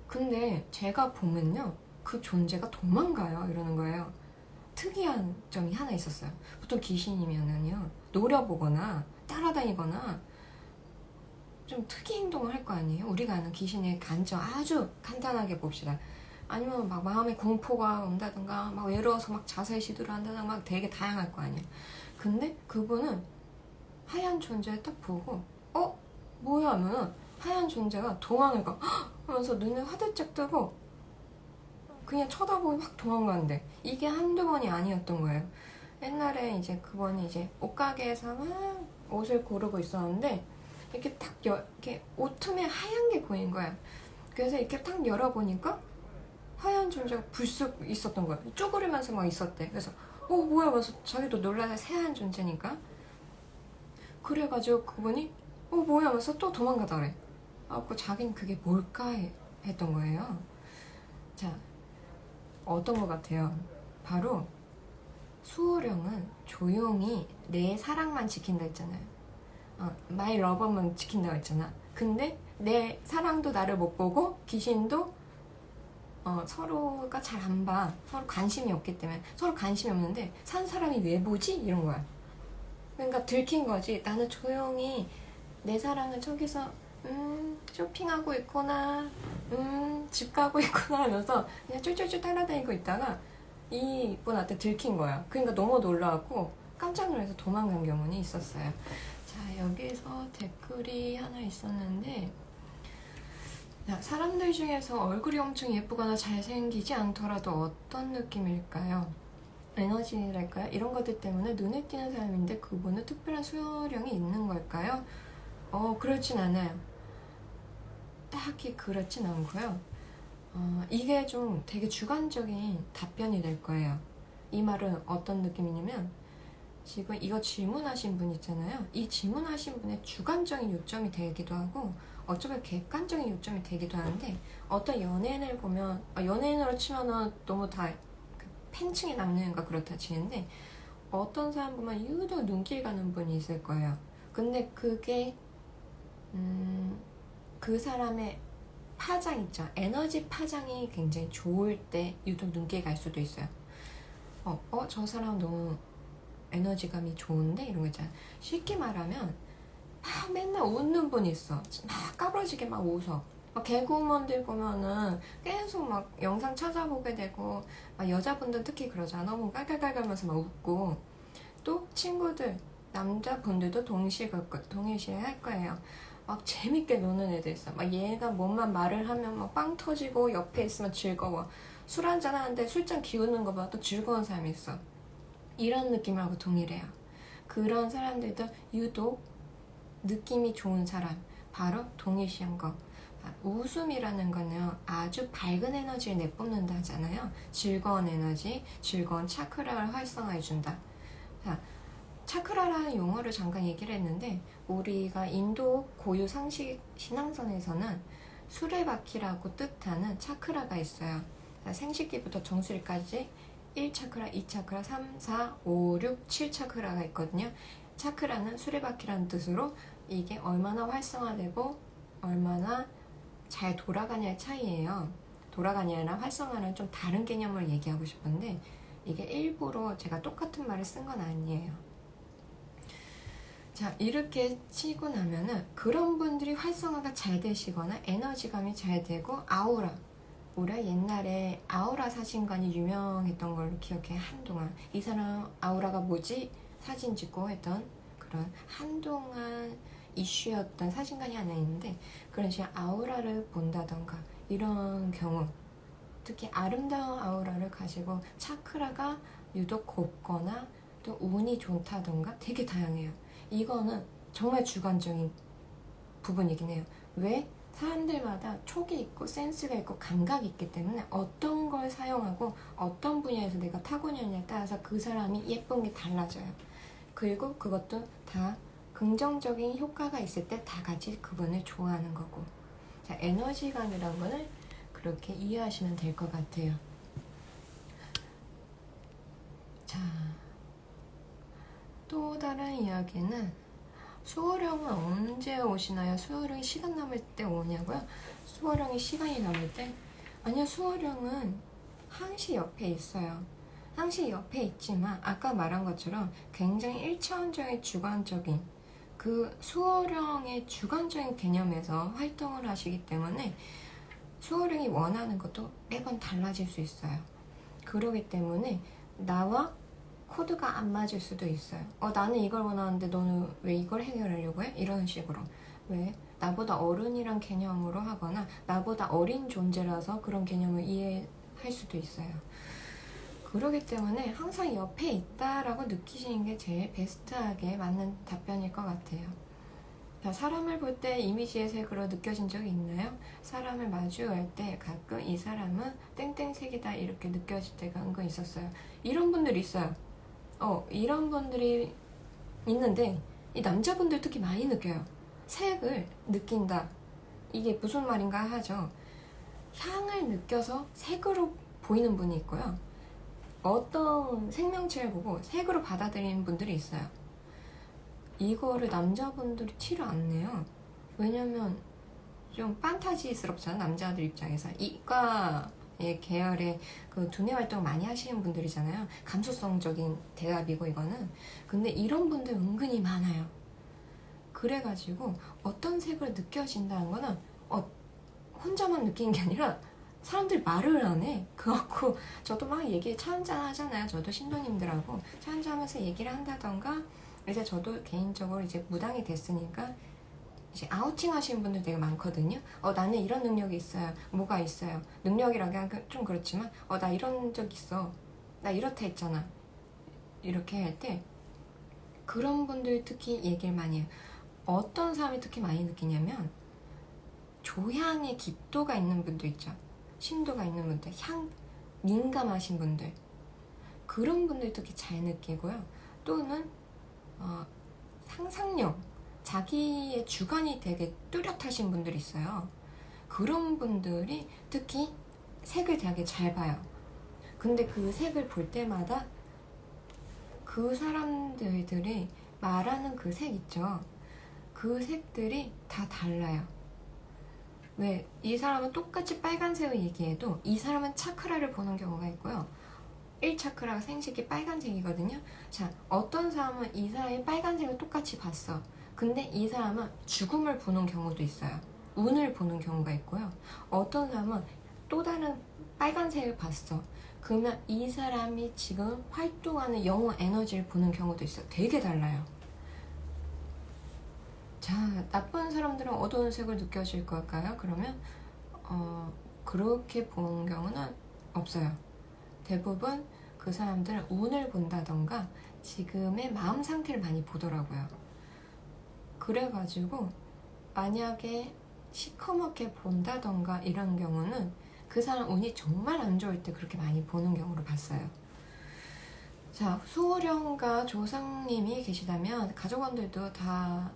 근데 제가 보면요 그 존재가 도망가요 이러는 거예요. 특이한 점이 하나 있었어요. 보통 귀신이면은요 노려보거나 따라다니거나 좀 특이 행동을 할 거 아니에요. 우리가 아는 귀신의 간접 아주 간단하게 봅시다. 아니면 막 마음에 공포가 온다든가 막 외로워서 막 자살 시도를 한다든가 막 되게 다양할 거 아니에요. 근데 그분은 하얀 존재를 딱 보고 뭐야 하면 하얀 존재가 도망을 가 하면서 눈을 화들짝 뜨고 그냥 쳐다보고 확 도망가는데, 이게 한두 번이 아니었던 거예요. 옛날에 이제 그분이 이제 옷가게에서 막 옷을 고르고 있었는데 이렇게 딱 이렇게 옷 틈에 하얀 게 보인 거야. 그래서 이렇게 딱 열어보니까 하얀 존재가 불쑥 있었던 거야. 쪼그리면서 막 있었대. 그래서 뭐야 하면서 자기도 놀라서 새하얀 존재니까. 그래가지고 그분이 뭐야 하면서 또 도망가다 그래. 자기는 그게 뭘까 했던 거예요. 자, 어떤 것 같아요? 바로 수호령은 조용히 내 사랑만 지킨다 했잖아요. 마이 러버만 지킨다고 했잖아. 근데 내 사랑도 나를 못 보고 귀신도 서로가 잘 안 봐. 서로 관심이 없기 때문에. 서로 관심이 없는데 산 사람이 왜 보지? 이런 거야. 그러니까 들킨 거지. 나는 조용히 내 사랑을 저기서 쇼핑하고 있구나, 집 가고 있구나 하면서 그냥 쫄쫄쫄 따라다니고 있다가 이분한테 들킨 거야. 그러니까 너무 놀라갖고 깜짝 놀라서 도망간 경우는 있었어요. 자, 여기서 댓글이 하나 있었는데, 사람들 중에서 얼굴이 엄청 예쁘거나 잘생기지 않더라도 어떤 느낌일까요? 에너지랄까요? 이런 것들 때문에 눈에 띄는 사람인데 그분은 특별한 수요령이 있는 걸까요? 그렇진 않아요. 딱히 그렇진 않고요. 이게 좀 되게 주관적인 답변이 될 거예요. 이 말은 어떤 느낌이냐면, 지금 이거 질문하신 분 있잖아요. 이 질문하신 분의 주관적인 요점이 되기도 하고 어쩌면 객관적인 요점이 되기도 하는데, 어떤 연예인을 보면 연예인으로 치면은 너무 다 팬층이 남는가 그렇다 치는데, 어떤 사람 보면 유독 눈길 가는 분이 있을 거예요. 근데 그게 그 사람의 파장 있죠. 에너지 파장이 굉장히 좋을 때 유독 눈길 갈 수도 있어요. 저 사람 너무 에너지감이 좋은데? 이런 거 있잖아. 쉽게 말하면 막 맨날 웃는 분이 있어. 막 까부러지게 막 웃어. 막 개그우먼들 보면은 계속 막 영상 찾아보게 되고, 막 여자분들 특히 그러잖아. 너무 깔깔깔깔면서 막 웃고, 또 친구들 남자분들도 동일시에 할 거예요. 막 재밌게 노는 애들 있어. 막 얘가 뭔만 말을 하면 막 빵 터지고 옆에 있으면 즐거워. 술 한잔 하는데 술잔 기우는 거 봐 또 즐거운 사람이 있어. 이런 느낌하고 동일해요. 그런 사람들도 유독 느낌이 좋은 사람, 바로 동일시한 거. 웃음이라는 거는 아주 밝은 에너지를 내뿜는다 하잖아요. 즐거운 에너지, 즐거운 차크라를 활성화해준다. 자, 차크라라는 용어를 잠깐 얘기를 했는데, 우리가 인도 고유 상식 신앙선에서는 수레바퀴라고 뜻하는 차크라가 있어요. 생식기부터 정수리까지 1차크라, 2차크라, 3, 4, 5, 6, 7차크라가 있거든요. 차크라는 수레바퀴라는 뜻으로 이게 얼마나 활성화되고 얼마나 잘 돌아가냐의 차이예요. 돌아가냐랑 활성화는 좀 다른 개념을 얘기하고 싶은데, 이게 일부러 제가 똑같은 말을 쓴 건 아니에요. 자, 이렇게 치고 나면은 그런 분들이 활성화가 잘 되시거나 에너지감이 잘 되고, 아우라, 우리가 옛날에 아우라 사진관이 유명했던 걸로 기억해. 한동안 이 사람 아우라가 뭐지? 사진 찍고 했던 그런 한동안 이슈였던 사진관이 하나 있는데, 그런 식의 아우라를 본다던가 이런 경우, 특히 아름다운 아우라를 가지고 차크라가 유독 곱거나 또 운이 좋다던가 되게 다양해요. 이거는 정말 주관적인 부분이긴 해요. 왜? 사람들마다 촉이 있고 센스가 있고 감각이 있기 때문에 어떤 걸 사용하고 어떤 분야에서 내가 타고냐에 따라서 그 사람이 예쁜 게 달라져요. 그리고 그것도 다 긍정적인 효과가 있을 때 다 같이 그분을 좋아하는 거고. 자, 에너지감이라는 거는 그렇게 이해하시면 될 것 같아요. 자, 또 다른 이야기는, 수호령은 언제 오시나요? 수호령이 시간 남을 때 오냐고요? 수호령이 시간이 남을 때? 아니요, 수호령은 항시 옆에 있어요. 항시 옆에 있지만 아까 말한 것처럼 굉장히 1차원적인 주관적인 그 수호령의 주관적인 개념에서 활동을 하시기 때문에 수호령이 원하는 것도 매번 달라질 수 있어요. 그러기 때문에 나와 코드가 안 맞을 수도 있어요. 나는 이걸 원하는데 너는 왜 이걸 해결하려고 해? 이런 식으로. 왜? 나보다 어른이란 개념으로 하거나 나보다 어린 존재라서 그런 개념을 이해할 수도 있어요. 그러기 때문에 항상 옆에 있다라고 느끼시는 게 제일 베스트하게 맞는 답변일 것 같아요. 자, 사람을 볼 때 이미지의 색으로 느껴진 적이 있나요? 사람을 마주할 때 가끔 이 사람은 땡땡색이다 이렇게 느껴질 때가 은근 있었어요. 이런 분들이 있어요. 이런 분들이 있는데 이 남자분들 특히 많이 느껴요. 색을 느낀다. 이게 무슨 말인가 하죠. 향을 느껴서 색으로 보이는 분이 있고요. 어떤 생명체를 보고 색으로 받아들이는 분들이 있어요. 이거를 남자분들이 티를 안 내요. 왜냐면 좀 판타지스럽잖아, 남자들 입장에서. 이과의 계열의 그 두뇌 활동 많이 하시는 분들이잖아요. 감수성적인 대답이고 이거는. 근데 이런 분들 은근히 많아요. 그래가지고 어떤 색을 느껴진다는 거는 혼자만 느끼는 게 아니라 사람들이 말을 안 해. 그래갖고 저도 막 차 한잔 하잖아요. 저도 신도님들하고 차 한잔 하면서 얘기를 한다던가, 이제 저도 개인적으로 이제 무당이 됐으니까 이제 아우팅 하시는 분들 되게 많거든요. 나는 이런 능력이 있어요. 뭐가 있어요. 능력이라고 하기 좀 그렇지만 나 이런 적 있어. 나 이렇다 했잖아. 이렇게 할 때 그런 분들 특히 얘기를 많이 해요. 어떤 사람이 특히 많이 느끼냐면 조향의 깊도가 있는 분들 있죠. 심도가 있는 분들, 향 민감하신 분들, 그런 분들 특히 잘 느끼고요. 또는 상상력, 자기의 주관이 되게 뚜렷하신 분들이 있어요. 그런 분들이 특히 색을 되게 잘 봐요. 근데 그 색을 볼 때마다 그 사람들이 말하는 그 색 있죠. 그 색들이 다 달라요. 왜? 이 사람은 똑같이 빨간색을 얘기해도 이 사람은 차크라를 보는 경우가 있고요. 1차크라가 생식이 빨간색이거든요. 자, 어떤 사람은 이 사람이 빨간색을 똑같이 봤어. 근데 이 사람은 죽음을 보는 경우도 있어요. 운을 보는 경우가 있고요. 어떤 사람은 또 다른 빨간색을 봤어. 그러면 이 사람이 지금 활동하는 영혼 에너지를 보는 경우도 있어요. 되게 달라요. 자, 나쁜 사람들은 어두운 색을 느껴질 걸까요? 그러면 그렇게 보는 경우는 없어요. 대부분 그 사람들은 운을 본다던가 지금의 마음 상태를 많이 보더라고요. 그래가지고 만약에 시커멓게 본다던가 이런 경우는 그 사람 운이 정말 안 좋을 때 그렇게 많이 보는 경우로 봤어요. 자, 수호령과 조상님이 계시다면 가족원들도 다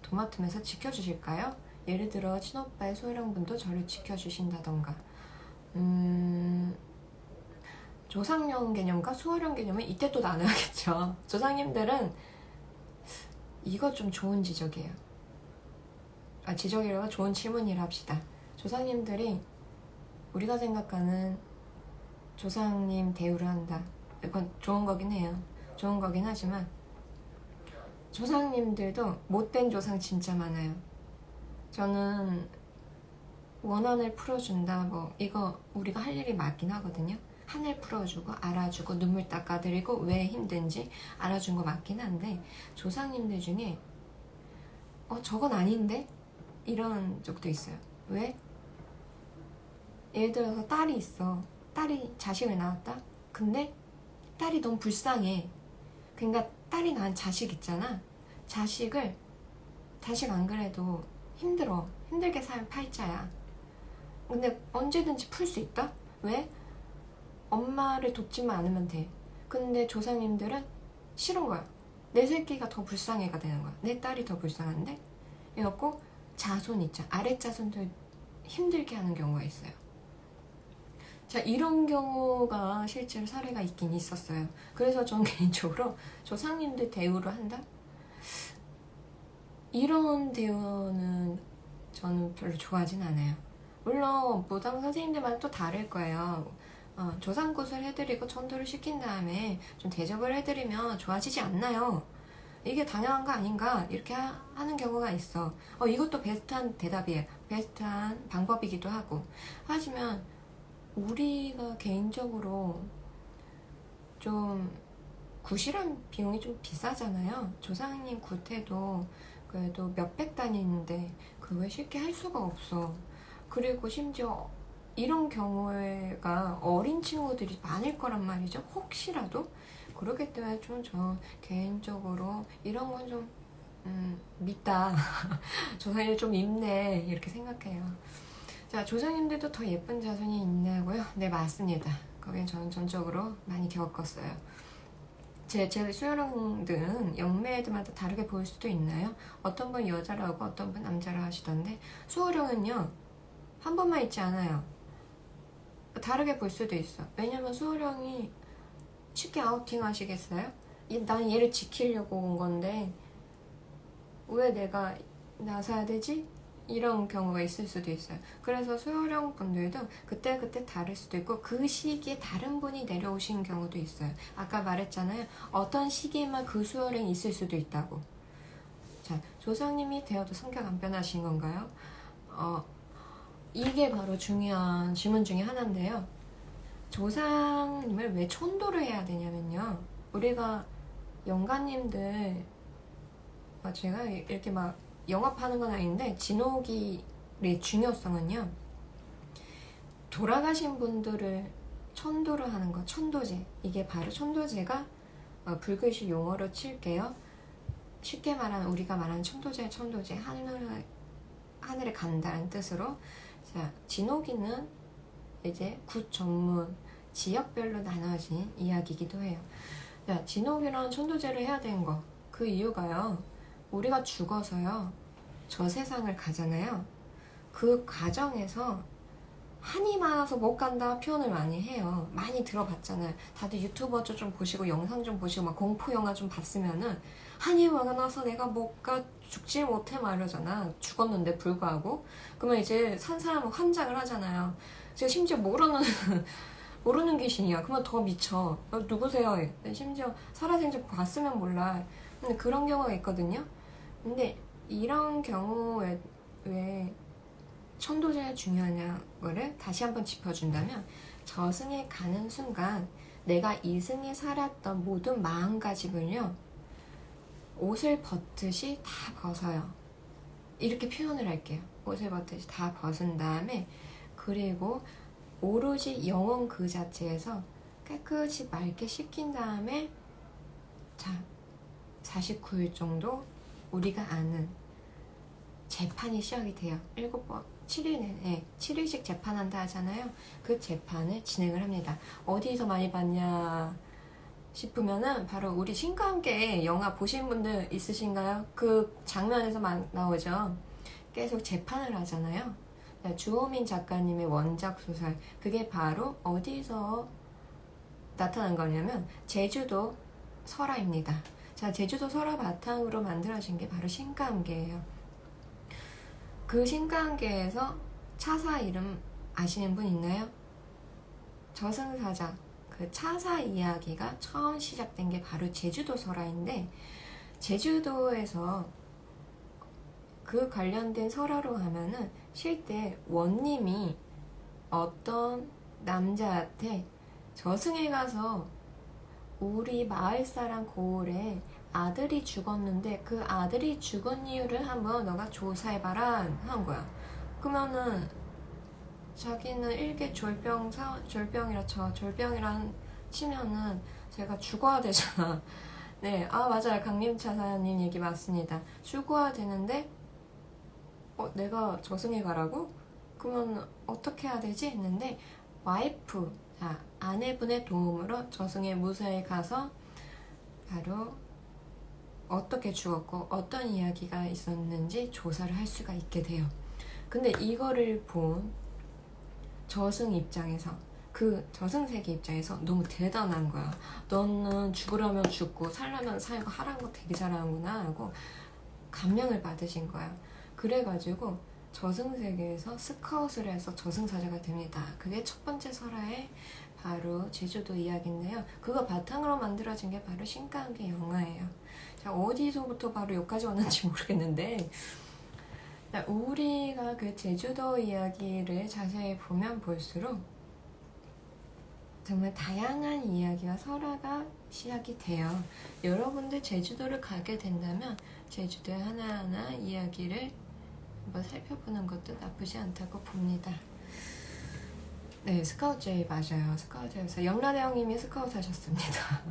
도맡으면서 지켜주실까요? 예를 들어 친오빠의 수호령분도 저를 지켜주신다던가 조상령 개념과 수호령 개념은 이때 또 나눠야겠죠. 조상님들은 이거 좀 좋은 지적이에요. 지적이라고 좋은 질문이라 합시다. 조상님들이 우리가 생각하는 조상님 대우를 한다. 이건 좋은 거긴 해요. 좋은 거긴 하지만 조상님들도 못된 조상 진짜 많아요. 저는 원한을 풀어준다, 뭐 이거 우리가 할 일이 맞긴 하거든요. 한을 풀어주고 알아주고 눈물 닦아드리고 왜 힘든지 알아준 거 맞긴 한데 조상님들 중에 저건 아닌데? 이런 적도 있어요. 왜? 예를 들어서 딸이 있어. 딸이 자식을 낳았다? 근데 딸이 너무 불쌍해. 그러니까 딸이 낳은 자식 있잖아. 자식 안 그래도 힘들어. 힘들게 살 팔자야. 근데 언제든지 풀 수 있다? 왜? 엄마를 돕지만 않으면 돼. 근데 조상님들은 싫은 거야. 내 새끼가 더 불쌍해가 되는 거야. 내 딸이 더 불쌍한데? 이래갖고 자손 있죠. 아랫자손들 힘들게 하는 경우가 있어요. 자, 이런 경우가 실제로 사례가 있긴 있었어요. 그래서 저는 개인적으로 조상님들 대우를 한다? 이런 대우는 저는 별로 좋아하진 않아요. 물론 무당 선생님들마다 또 다를 거예요. 조상굿을 해드리고 천도를 시킨 다음에 좀 대접을 해드리면 좋아지지 않나요? 이게 당연한 거 아닌가? 이렇게 하는 경우가 있어. 이것도 베스트한 대답이에요. 베스트한 방법이기도 하고. 하지만 우리가 개인적으로 좀 굿이란 비용이 좀 비싸잖아요. 조상님 굿해도 그래도 몇백 단위인데 그걸 쉽게 할 수가 없어. 그리고 심지어 이런 경우가 어린 친구들이 많을 거란 말이죠. 혹시라도. 그렇기 때문에 좀 저 개인적으로 이런 건 좀 밉다. 조상님 좀 밉네 이렇게 생각해요. 자, 조상님들도 더 예쁜 자손이 있냐고요? 네, 맞습니다. 거긴 저는 전적으로 많이 겪었어요. 제 수혈형들은 영매들마다 다르게 보일 수도 있나요? 어떤 분 여자라고 어떤 분 남자라 하시던데 수호령은요 한 번만 있지 않아요. 다르게 볼 수도 있어. 왜냐면 수호령이 쉽게 아우팅 하시겠어요? 난 얘를 지키려고 온 건데 왜 내가 나서야 되지? 이런 경우가 있을 수도 있어요. 그래서 수호령 분들도 그때그때 다를 수도 있고 그 시기에 다른 분이 내려오신 경우도 있어요. 아까 말했잖아요. 어떤 시기에만 그 수호령이 있을 수도 있다고. 자, 조상님이 되어도 성격 안 변하신 건가요? 이게 바로 중요한 질문 중에 하나인데요. 조상님을 왜 천도를 해야 되냐면요. 우리가 영가님들 제가 이렇게 막 영업하는 건 아닌데 진호기의 중요성은요. 돌아가신 분들을 천도를 하는 거, 천도제. 이게 바로 천도제가 불교식 용어로 칠게요. 쉽게 말하면 우리가 말하는 천도제, 하늘에 간다는 뜻으로. 자, 진호기는 이제 굿 전문 지역별로 나눠진 이야기이기도 해요. 자, 진호기랑 천도제를 해야 되는 거. 그 이유가요. 우리가 죽어서요. 저 세상을 가잖아요. 그 과정에서 한이 많아서 못 간다 표현을 많이 해요. 많이 들어봤잖아요. 다들 유튜버 좀 보시고 영상 좀 보시고 막 공포 영화 좀 봤으면은 한이 많아서 내가 못 가 죽질 못해 말이잖아. 죽었는데 불구하고. 그러면 이제 산 사람은 환장을 하잖아요. 제가 심지어 모르는 귀신이야. 그러면 더 미쳐. 누구세요? 심지어 살아진 적 봤으면 몰라. 근데 그런 경우가 있거든요. 근데 이런 경우에 왜 천도제가 중요하냐를 다시 한번 짚어준다면 저승에 가는 순간 내가 이승에 살았던 모든 마음가짐을요 옷을 벗듯이 다 벗어요. 이렇게 표현을 할게요. 옷을 벗듯이 다 벗은 다음에 그리고 오로지 영혼 그 자체에서 깨끗이 맑게 씻긴 다음에 자 49일 정도 우리가 아는 재판이 시작이 돼요. 7일 내내 7일씩 재판한다 하잖아요. 그 재판을 진행을 합니다. 어디서 많이 봤냐 싶으면은 바로 우리 신과 함께 영화 보신 분들 있으신가요? 그 장면에서 나오죠. 계속 재판을 하잖아요. 주호민 작가님의 원작 소설, 그게 바로 어디서 나타난 거냐면 제주도 설화입니다. 자, 제주도 설화 바탕으로 만들어진 게 바로 신과 함께예요. 그 신과 함께에서 차사 이름 아시는 분 있나요? 저승사자, 그 차사 이야기가 처음 시작된 게 바로 제주도 설화인데, 제주도에서 그 관련된 설화로 하면은 실제 원님이 어떤 남자한테 저승에 가서 우리 마을 사람 고을에 아들이 죽었는데 그 아들이 죽은 이유를 한번 너가 조사해봐라 한 거야. 그러면은 자기는 일개 졸병이라 쳐. 졸병이란 치면은 제가 죽어야 되잖아. 네, 맞아요. 강림차사님 얘기 맞습니다. 죽어야 되는데 내가 저승에 가라고? 그러면 어떻게 해야 되지? 했는데 와이프, 아내분의 도움으로 저승에 무사히 가서 바로 어떻게 죽었고 어떤 이야기가 있었는지 조사를 할 수가 있게 돼요. 근데 이거를 본 저승 입장에서, 그 저승세계 입장에서 너무 대단한 거야. 너는 죽으려면 죽고 살려면 살고 하라는 거 되게 잘하는구나 하고 감명을 받으신 거야. 그래가지고 저승세계에서 스카웃을 해서 저승사자가 됩니다. 그게 첫 번째 설화의 바로 제주도 이야기인데요. 그거 바탕으로 만들어진 게 바로 신과 함께 영화예요. 자, 어디서부터 바로 여기까지 왔는지 모르겠는데, 우리가 그 제주도 이야기를 자세히 보면 볼수록 정말 다양한 이야기와 설화가 시작이 돼요. 여러분들 제주도를 가게 된다면 제주도의 하나하나 이야기를 한번 살펴보는 것도 나쁘지 않다고 봅니다. 네, 스카우트제이 맞아요. 스카우트에서 영라대 형님이 스카우트 하셨습니다.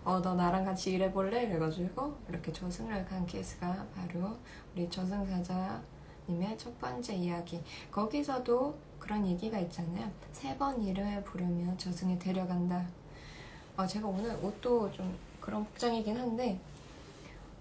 너 나랑 같이 일해볼래? 그래가지고 이렇게 저승을 간 케이스가 바로 우리 저승사자님의 첫 번째 이야기. 거기서도 그런 얘기가 있잖아요. 3번 이름을 부르면 저승에 데려간다. 제가 오늘 옷도 좀 그런 복장이긴 한데,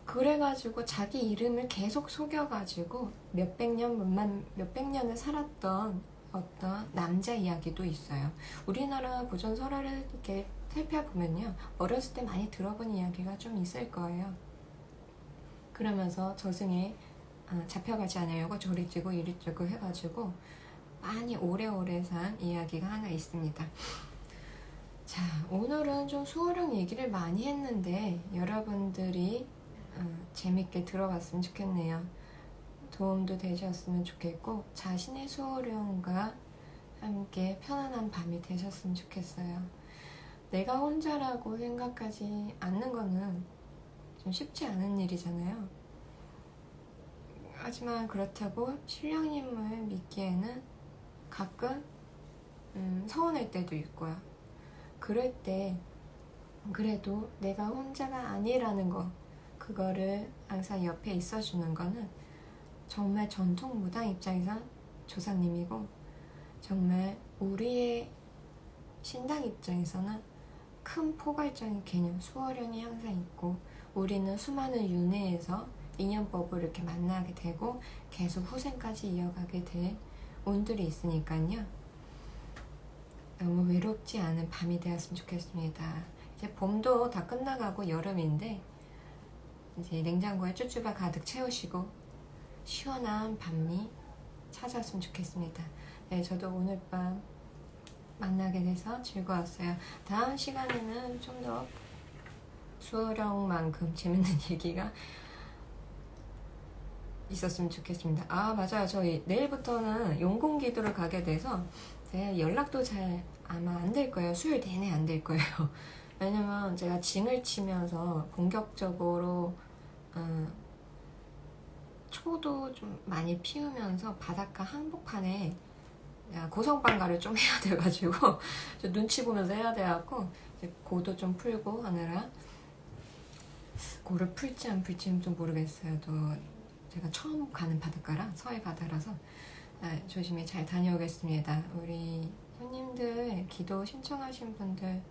그래가지고 자기 이름을 계속 속여가지고 몇백 년을 살았던 어떤 남자 이야기도 있어요. 우리나라 고전 설화를 이렇게 살펴보면요, 어렸을 때 많이 들어본 이야기가 좀 있을 거예요. 그러면서 저승에 잡혀가지 않으려고 저리 찌고 이리 찌고 해가지고 많이 오래오래 산 이야기가 하나 있습니다. 자, 오늘은 좀 수호령 얘기를 많이 했는데 여러분들이 재밌게 들어봤으면 좋겠네요. 도움도 되셨으면 좋겠고 자신의 수호령과 함께 편안한 밤이 되셨으면 좋겠어요. 내가 혼자라고 생각하지 않는 거는 좀 쉽지 않은 일이잖아요. 하지만 그렇다고 신령님을 믿기에는 가끔 서운할 때도 있고요. 그럴 때 그래도 내가 혼자가 아니라는 거, 그거를 항상 옆에 있어주는 거는 정말 전통 무당 입장에서 조상님이고, 정말 우리의 신당 입장에서는 큰 포괄적인 개념, 수호령이 항상 있고, 우리는 수많은 윤회에서 인연법을 이렇게 만나게 되고 계속 후생까지 이어가게 될 운들이 있으니까요. 너무 외롭지 않은 밤이 되었으면 좋겠습니다. 이제 봄도 다 끝나가고 여름인데 이제 냉장고에 쭈쭈바 가득 채우시고 시원한 밤이 찾아왔으면 좋겠습니다. 네, 저도 오늘 밤 만나게 돼서 즐거웠어요. 다음 시간에는 좀 더 수호령만큼 재밌는 얘기가 있었으면 좋겠습니다. 맞아요. 저희 내일부터는 용궁기도를 가게 돼서 연락도 잘 아마 안 될 거예요. 수요일 내내 안 될 거예요. 왜냐면 제가 징을 치면서 본격적으로 초도 좀 많이 피우면서 바닷가 한복판에 고성방가를 좀 해야 돼가지고 저 눈치 보면서 해야 돼갖고 이제 고도 좀 풀고 하느라 고를 풀지 안 풀지는 좀 모르겠어요. 또 제가 처음 가는 바닷가라 서해 바다라서 조심히 잘 다녀오겠습니다. 우리 손님들 기도 신청하신 분들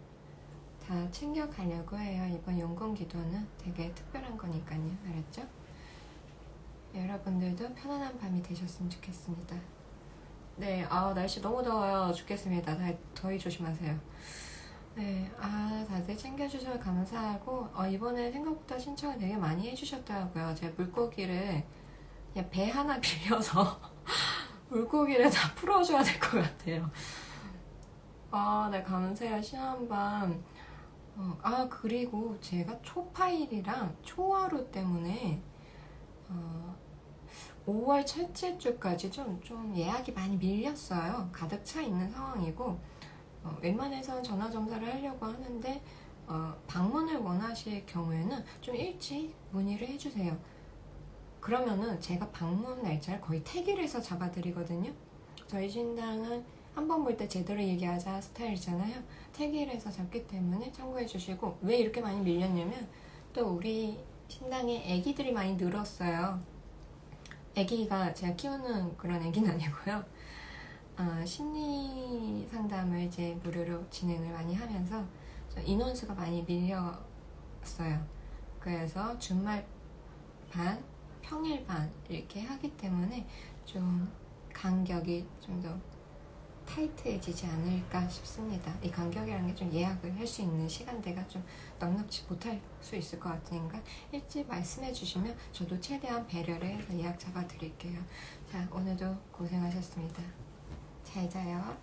다 챙겨가려고 해요. 이번 용궁 기도는 되게 특별한 거니까요. 알았죠? 여러분들도 편안한 밤이 되셨으면 좋겠습니다. 네, 날씨 너무 더워요. 죽겠습니다. 더위 조심하세요. 네, 다들 챙겨주셔서 감사하고, 이번에 생각보다 신청을 되게 많이 해주셨더라고요. 제가 물고기를 그냥 배 하나 빌려서 물고기를 다 풀어줘야 될 것 같아요. 네, 감사해요. 신한밤. 그리고 제가 초파일이랑 초하루 때문에, 5월 첫째 주까지 좀 예약이 많이 밀렸어요. 가득 차 있는 상황이고, 웬만해선 전화 점사를 하려고 하는데, 방문을 원하실 경우에는 좀 일찍 문의를 해주세요. 그러면은 제가 방문 날짜를 거의 택일해서 잡아드리거든요. 저희 신당은 한 번 볼 때 제대로 얘기하자 스타일이잖아요. 택일해서 잡기 때문에 참고해 주시고, 왜 이렇게 많이 밀렸냐면 또 우리 신당에 아기들이 많이 늘었어요. 아기가 제가 키우는 그런 아기는 아니고요. 심리 상담을 이제 무료로 진행을 많이 하면서 인원수가 많이 밀렸어요. 그래서 주말 반, 평일 반 이렇게 하기 때문에 좀 간격이 좀 더 타이트해지지 않을까 싶습니다. 이 간격이라는 게 좀 예약을 할 수 있는 시간대가 좀 넉넉지 못할 수 있을 것 같으니까 일찍 말씀해 주시면 저도 최대한 배려를 해서 예약 잡아 드릴게요. 자, 오늘도 고생하셨습니다. 잘 자요.